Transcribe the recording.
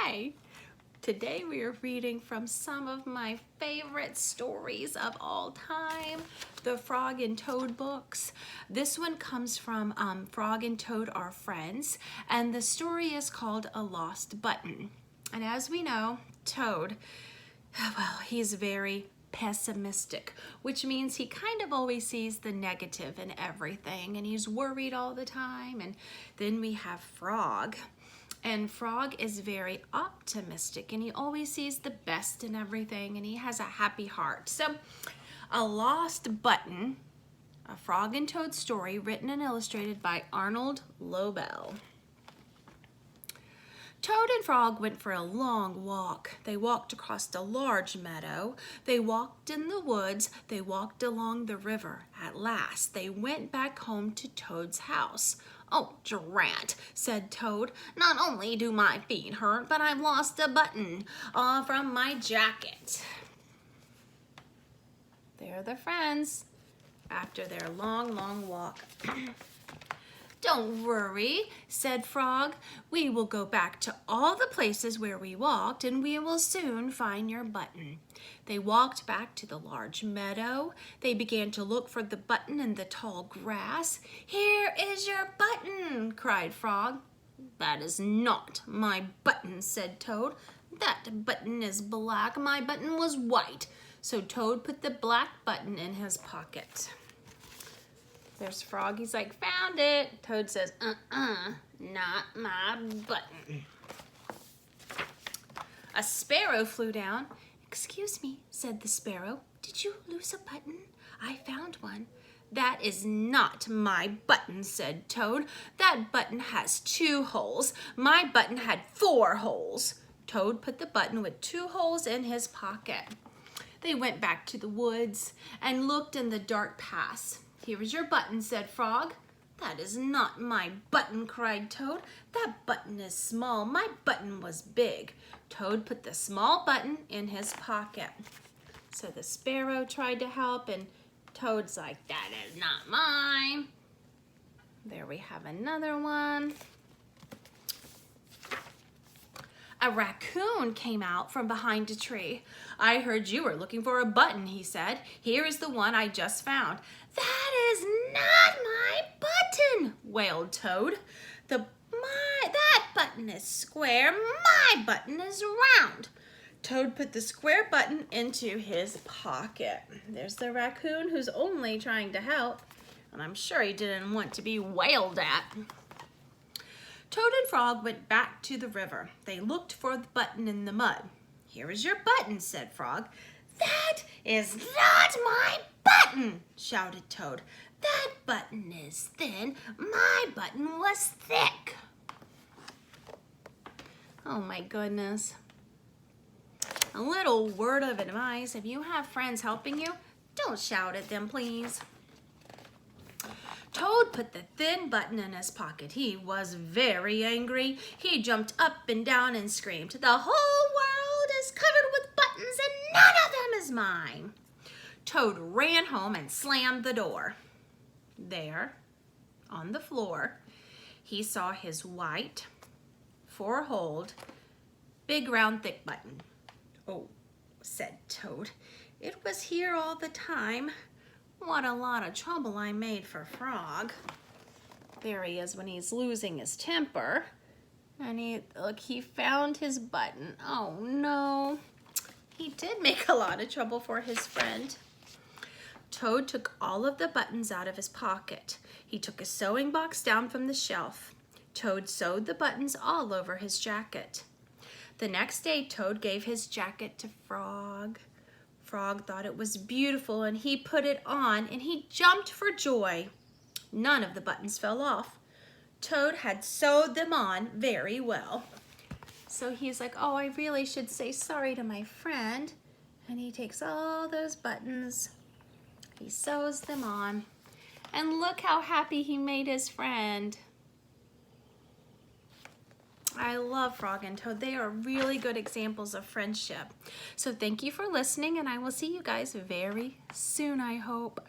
Hi! Today we are reading from some of my favorite stories of all time, the Frog and Toad books. This one comes from Frog and Toad Are Friends, and the story is called A Lost Button. And as we know, Toad, well, he's very pessimistic, which means he kind of always sees the negative in everything, and he's worried all the time. And then we have Frog. And Frog is very optimistic, and he always sees the best in everything, and he has a happy heart. So, A Lost Button, a Frog and Toad story written and illustrated by Arnold Lobel. Toad and Frog went for a long walk. They walked across a large meadow. They walked in the woods. They walked along the river. At last, they went back home to Toad's house. "Oh, drat," said Toad. "Not only do my feet hurt, but I've lost a button from my jacket." They're the friends after their long walk. "Don't worry," said Frog. "We will go back to all the places where we walked, and we will soon find your button." They walked back to the large meadow. They began to look for the button in the tall grass. "Here is your button," cried Frog. "That is not my button," said Toad. "That button is black. My button was white." So Toad put the black button in his pocket. There's Frog. He's like, "Found it." Toad says, "Not my button." A sparrow flew down. "Excuse me," said the sparrow. "Did you lose a button? I found one." "That is not my button," said Toad. "That button has 2 holes. My button had 4 holes." Toad put the button with 2 holes in his pocket. They went back to the woods and looked in the dark paths. "Here is your button," said Frog. "That is not my button," cried Toad. "That button is small. My button was big." Toad put the small button in his pocket. So the sparrow tried to help, and Toad's like, "That is not mine." There we have another one. A raccoon came out from behind a tree. "I heard you were looking for a button," he said. "Here is the one I just found." "That is not my button," wailed Toad. That button is square. My button is round." Toad put the square button into his pocket. There's the raccoon who's only trying to help, and I'm sure he didn't want to be wailed at. Toad and Frog went back to the river. They looked for the button in the mud. "Here is your button," said Frog. "That is not my button," shouted Toad. "That button is thin. My button was thick." Oh my goodness. A little word of advice: if you have friends helping you, don't shout at them, please. Toad put the thin button in his pocket. He was very angry. He jumped up and down and screamed, "The whole world is covered with buttons and none of them is mine." Toad ran home and slammed the door. There, on the floor, he saw his white, 4-holed, big round thick button. "Oh," said Toad, "it was here all the time. What a lot of trouble I made for Frog." There he is when he's losing his temper. And he found his button. Oh no. He did make a lot of trouble for his friend. Toad took all of the buttons out of his pocket. He took a sewing box down from the shelf. Toad sewed the buttons all over his jacket. The next day, Toad gave his jacket to Frog. Frog thought it was beautiful, and he put it on, and he jumped for joy. None of the buttons fell off. Toad had sewed them on very well. So he's like, "Oh, I really should say sorry to my friend." And he takes all those buttons, he sews them on, and look how happy he made his friend. I love Frog and Toad. They are really good examples of friendship. So thank you for listening, and I will see you guys very soon, I hope.